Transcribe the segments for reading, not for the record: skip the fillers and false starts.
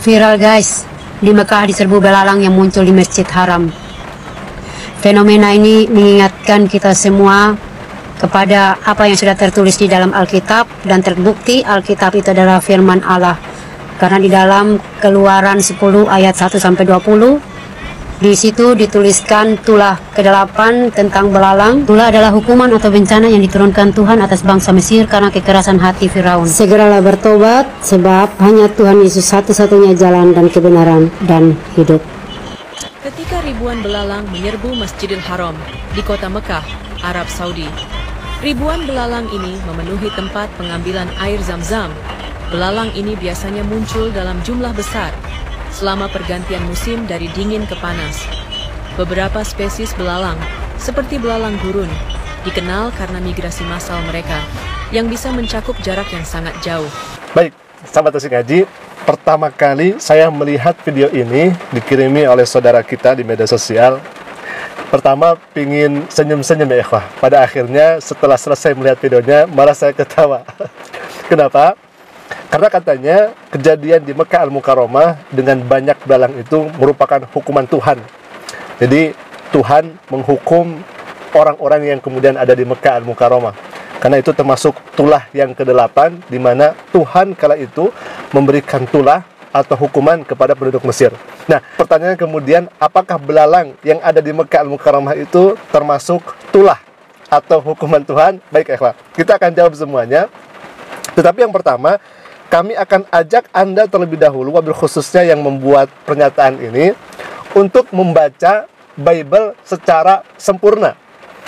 Viral guys, di Mekah diserbu belalang yang muncul di Masjid Haram. Fenomena ini mengingatkan kita semua kepada apa yang sudah tertulis di dalam Alkitab, dan terbukti Alkitab itu adalah firman Allah. Karena di dalam Keluaran 10 ayat 1-20, di situ dituliskan tulah ke-8 tentang belalang. Tulah adalah hukuman atau bencana yang diturunkan Tuhan atas bangsa Mesir karena kekerasan hati Firaun. Segeralah bertobat, sebab hanya Tuhan Yesus satu-satunya jalan dan kebenaran dan hidup. Ketika ribuan belalang menyerbu Masjidil Haram di kota Mekah, Arab Saudi, ribuan belalang ini memenuhi tempat pengambilan air Zam-Zam. Belalang ini biasanya muncul dalam jumlah besar selama pergantian musim dari dingin ke panas. Beberapa spesies belalang, seperti belalang gurun, dikenal karena migrasi massal mereka yang bisa mencakup jarak yang sangat jauh. Baik, sahabat Asik Ngaji, pertama kali saya melihat video ini dikirimi oleh saudara kita di media sosial. Pertama, pingin senyum-senyum ya ikhwah. Pada akhirnya setelah selesai melihat videonya, malah saya ketawa. Kenapa? Karena katanya kejadian di Mekah Al-Mukarramah dengan banyak belalang itu merupakan hukuman Tuhan. Jadi Tuhan menghukum orang-orang yang kemudian ada di Mekah Al-Mukarramah. Karena itu termasuk tulah yang ke-8, di mana Tuhan kala itu memberikan tulah atau hukuman kepada penduduk Mesir. Nah, pertanyaan kemudian, apakah belalang yang ada di Mekah Al-Mukarramah itu termasuk tulah atau hukuman Tuhan? Baik ikhwah, kita akan jawab semuanya. Tetapi yang pertama, kami akan ajak Anda terlebih dahulu, wabil khususnya yang membuat pernyataan ini, untuk membaca Bible secara sempurna.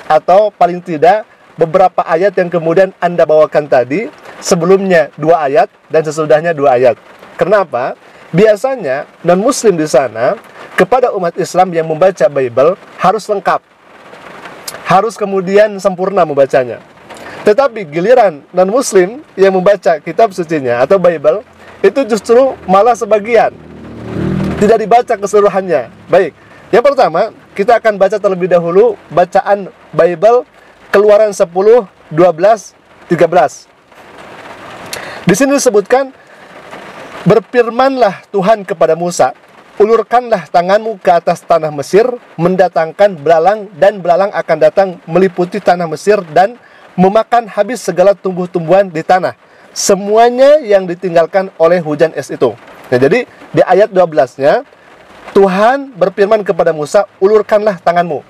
Atau paling tidak beberapa ayat yang kemudian Anda bawakan tadi, sebelumnya 2 ayat dan sesudahnya 2 ayat. Kenapa? Biasanya non-muslim di sana, kepada umat Islam yang membaca Bible harus lengkap, harus kemudian sempurna membacanya. Tetapi giliran non-muslim yang membaca kitab sucinya atau Bible, itu justru malah sebagian, tidak dibaca keseluruhannya. Baik, yang pertama kita akan baca terlebih dahulu bacaan Bible Keluaran 10, 12, 13. Di sini disebutkan, berfirmanlah Tuhan kepada Musa, ulurkanlah tanganmu ke atas tanah Mesir, mendatangkan belalang, dan belalang akan datang meliputi tanah Mesir dan memakan habis segala tumbuh-tumbuhan di tanah, semuanya yang ditinggalkan oleh hujan es itu. Nah, jadi di ayat 12-nya Tuhan berfirman kepada Musa, ulurkanlah tanganmu.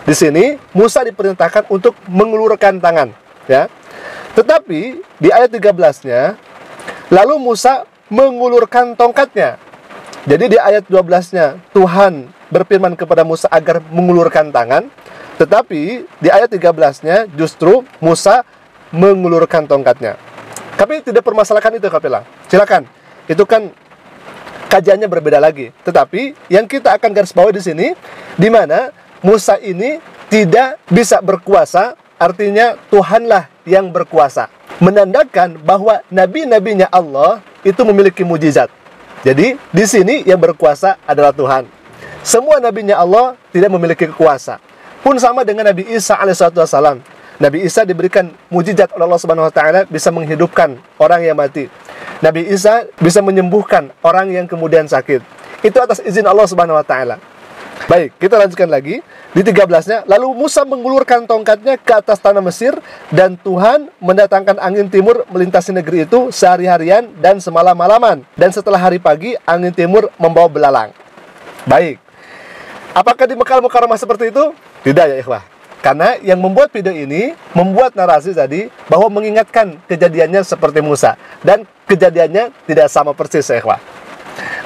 Di sini Musa diperintahkan untuk mengulurkan tangan, ya. Tetapi di ayat 13-nya, lalu Musa mengulurkan tongkatnya. Jadi di ayat 12-nya Tuhan berfirman kepada Musa agar mengulurkan tangan. Tetapi di ayat 13-nya justru Musa mengulurkan tongkatnya. Kami tidak permasalahkan itu, Kapilah. Silakan. Itu kan kajiannya berbeda lagi. Tetapi yang kita akan garis bawahi di sini, di mana Musa ini tidak bisa berkuasa, artinya Tuhanlah yang berkuasa. Menandakan bahwa nabi-nabinya Allah itu memiliki mujizat. Jadi di sini yang berkuasa adalah Tuhan. Semua nabinya Allah tidak memiliki kekuasa. Pun sama dengan Nabi Isa alaihissalam. Nabi Isa diberikan mujizat oleh Allah Subhanahu wa taala, bisa menghidupkan orang yang mati. Nabi Isa bisa menyembuhkan orang yang kemudian sakit. Itu atas izin Allah Subhanahu wa taala. Baik, kita lanjutkan lagi. Di 13-nya, lalu Musa mengulurkan tongkatnya ke atas tanah Mesir, dan Tuhan mendatangkan angin timur melintasi negeri itu sehari-harian dan semalam-malaman. Dan setelah hari pagi, angin timur membawa belalang. Baik. Apakah di Mekah Al-Mukarramah seperti itu? Tidak ya ikhwah. Karena yang membuat video ini, membuat narasi tadi, bahwa mengingatkan kejadiannya seperti Musa. Dan kejadiannya tidak sama persis ya ikhwah.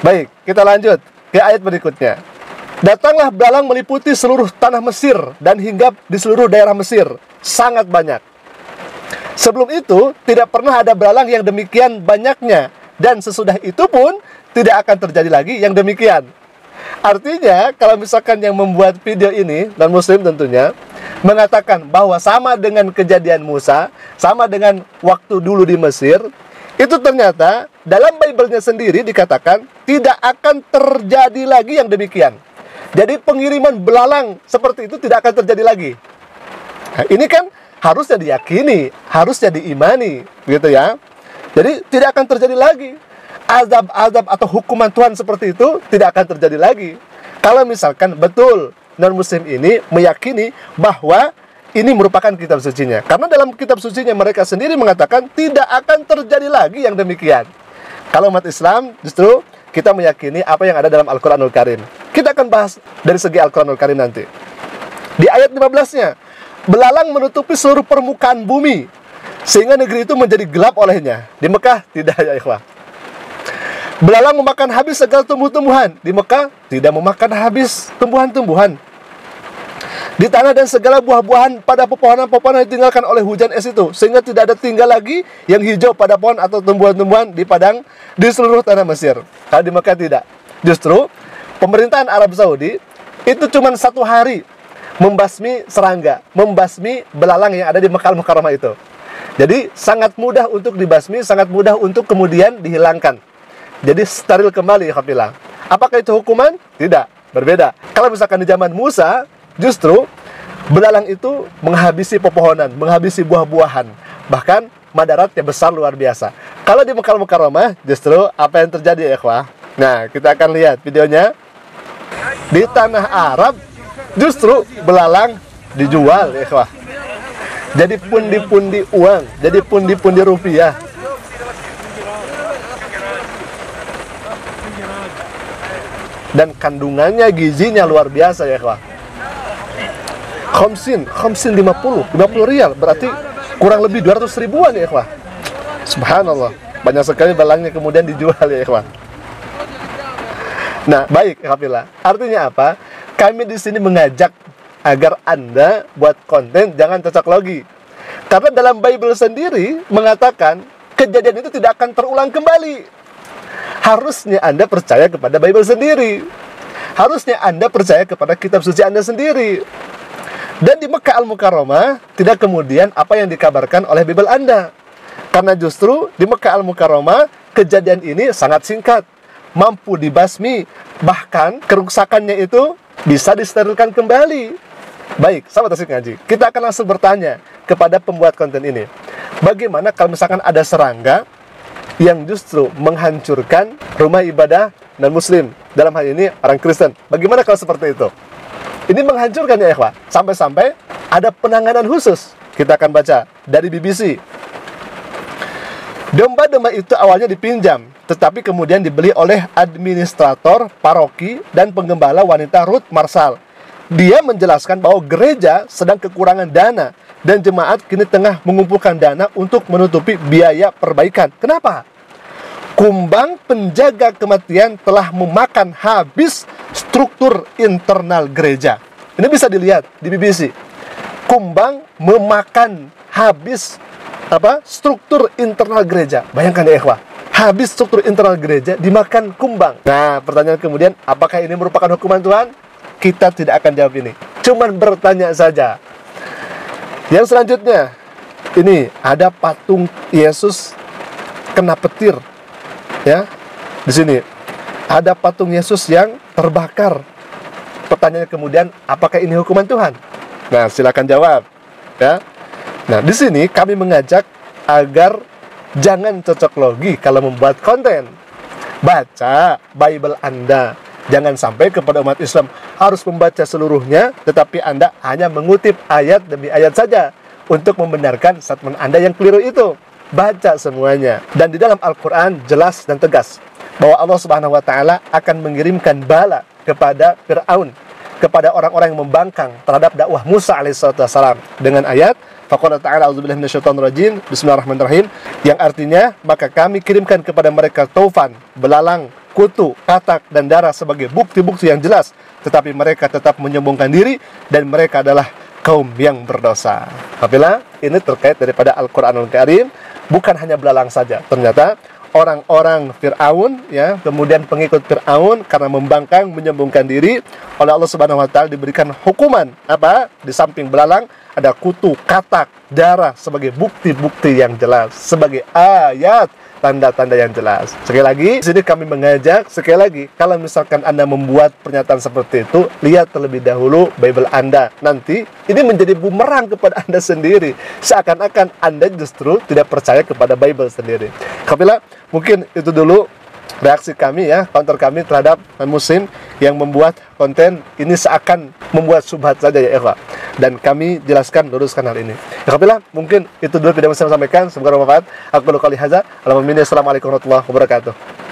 Baik, kita lanjut ke ayat berikutnya. Datanglah belalang meliputi seluruh tanah Mesir dan hinggap di seluruh daerah Mesir. Sangat banyak. Sebelum itu, tidak pernah ada belalang yang demikian banyaknya. Dan sesudah itu pun, tidak akan terjadi lagi yang demikian. Artinya, kalau misalkan yang membuat video ini, non-muslim tentunya, mengatakan bahwa sama dengan kejadian Musa, sama dengan waktu dulu di Mesir, itu ternyata dalam Bible-nya sendiri dikatakan tidak akan terjadi lagi yang demikian. Jadi pengiriman belalang seperti itu tidak akan terjadi lagi. Nah, ini kan harusnya diyakini, harusnya diimani, gitu ya. Jadi tidak akan terjadi lagi. azab-azab atau hukuman Tuhan seperti itu tidak akan terjadi lagi. Kalau misalkan betul non-muslim ini meyakini bahwa ini merupakan kitab sucinya. Karena dalam kitab sucinya mereka sendiri mengatakan tidak akan terjadi lagi yang demikian. Kalau umat Islam justru kita meyakini apa yang ada dalam Al-Quranul Karim. Kita akan bahas dari segi Al-Quranul Karim nanti. Di ayat 15-nya, belalang menutupi seluruh permukaan bumi sehingga negeri itu menjadi gelap olehnya. Di Mekah tidak, ya ikhwah. Belalang memakan habis segala tumbuh-tumbuhan. Di Mekah tidak memakan habis tumbuhan-tumbuhan. Di tanah dan segala buah-buahan pada pepohonan-pepohonan ditinggalkan oleh hujan es itu, sehingga tidak ada tinggal lagi yang hijau pada pohon atau tumbuhan-tumbuhan di padang di seluruh tanah Mesir. Kalau di Mekah tidak. Justru pemerintahan Arab Saudi itu cuma 1 hari membasmi serangga, membasmi belalang yang ada di Mekah Al-Mukarramah itu. Jadi sangat mudah untuk dibasmi, sangat mudah untuk kemudian dihilangkan. Jadi steril kembali, kafilah. Apakah itu hukuman? Tidak, berbeda. Kalau misalkan di zaman Musa, justru belalang itu menghabisi pepohonan, menghabisi buah-buahan, bahkan madaratnya besar luar biasa. Kalau di Mekah Al-Mukarramah, justru apa yang terjadi, ya ikhwah? Nah, kita akan lihat videonya. Di tanah Arab, justru belalang dijual, ya ikhwah. Jadi pundi-pundi uang, jadi pundi-pundi rupiah. Dan kandungannya, gizinya luar biasa, ya ikhwah. Khamsin 50 rial, berarti kurang lebih 200 ribuan, ya ikhwah. Subhanallah, banyak sekali belangnya kemudian dijual, ya ikhwah. Nah, baik, kafilah. Artinya apa? Kami di sini mengajak agar Anda buat konten jangan cocok logi. Karena dalam Bible sendiri mengatakan kejadian itu tidak akan terulang kembali. Harusnya Anda percaya kepada Bible sendiri. Harusnya Anda percaya kepada kitab suci Anda sendiri. Dan di Mekah Al-Mukarramah tidak kemudian apa yang dikabarkan oleh Bible Anda. Karena justru di Mekah Al-Mukarramah kejadian ini sangat singkat, mampu dibasmi, bahkan kerusakannya itu bisa disterilkan kembali. Baik, sahabat Asik Ngaji, kita akan langsung bertanya kepada pembuat konten ini. Bagaimana kalau misalkan ada serangga yang justru menghancurkan rumah ibadah non-muslim, dalam hal ini orang Kristen? Bagaimana kalau seperti itu? Ini menghancurkan, ya ikhwah. Sampai-sampai ada penanganan khusus. Kita akan baca dari BBC. Domba-domba itu awalnya dipinjam, tetapi kemudian dibeli oleh administrator paroki dan penggembala wanita Ruth Marshall. Dia menjelaskan bahwa gereja sedang kekurangan dana dan jemaat kini tengah mengumpulkan dana untuk menutupi biaya perbaikan. Kenapa? Kumbang penjaga kematian telah memakan habis struktur internal gereja. Ini bisa dilihat di BBC. Kumbang memakan habis struktur internal gereja. Bayangkan, ya ikhwah, habis struktur internal gereja dimakan kumbang. Nah, pertanyaan kemudian, apakah ini merupakan hukuman Tuhan? Kita tidak akan jawab ini. Cuman bertanya saja. Yang selanjutnya, ini ada patung Yesus kena petir. Ya, di sini ada patung Yesus yang terbakar. Pertanyaan kemudian, apakah ini hukuman Tuhan? Nah, silakan jawab. Ya. Nah, di sini kami mengajak agar jangan cocok logi kalau membuat konten. Baca Bible Anda. Jangan sampai kepada umat Islam harus membaca seluruhnya, tetapi Anda hanya mengutip ayat demi ayat saja untuk membenarkan statement Anda yang keliru itu. Baca semuanya. Dan di dalam Al-Quran jelas dan tegas bahwa Allah Subhanahu wa Ta'ala akan mengirimkan bala kepada Fir'aun, kepada orang-orang yang membangkang terhadap dakwah Musa alaihissalam dengan ayat faqala ta'ala a'udzubillahi minasyaitonir rajim bismillahirrahmanirrahim, yang artinya maka kami kirimkan kepada mereka taufan, belalang, kutu, katak, dan darah sebagai bukti-bukti yang jelas, tetapi mereka tetap menyombongkan diri dan mereka adalah kaum yang berdosa. Apabila ini terkait daripada Al-Quranul Karim, bukan hanya belalang saja. Ternyata orang-orang Fir'aun, ya, kemudian pengikut Fir'aun karena membangkang, menyombongkan diri, oleh Allah Subhanahu wa Ta'ala diberikan hukuman. Apa? Di samping belalang ada kutu, katak, darah sebagai bukti-bukti yang jelas, sebagai ayat, tanda-tanda yang jelas. Sekali lagi, di sini kami mengajak, sekali lagi, kalau misalkan Anda membuat pernyataan seperti itu, lihat terlebih dahulu Bible Anda. Nanti, ini menjadi bumerang kepada Anda sendiri. Seakan-akan Anda justru tidak percaya kepada Bible sendiri. Kapilah, mungkin itu dulu reaksi kami ya, counter kami terhadap non-muslim yang membuat konten ini seakan membuat subhat saja ya ikhwah. Dan kami jelaskan, luruskan hal ini. Alhamdulillah, mungkin itu dulu video yang saya sampaikan. Semoga bermanfaat. Aku qouli hadza. Assalamualaikum warahmatullahi wabarakatuh.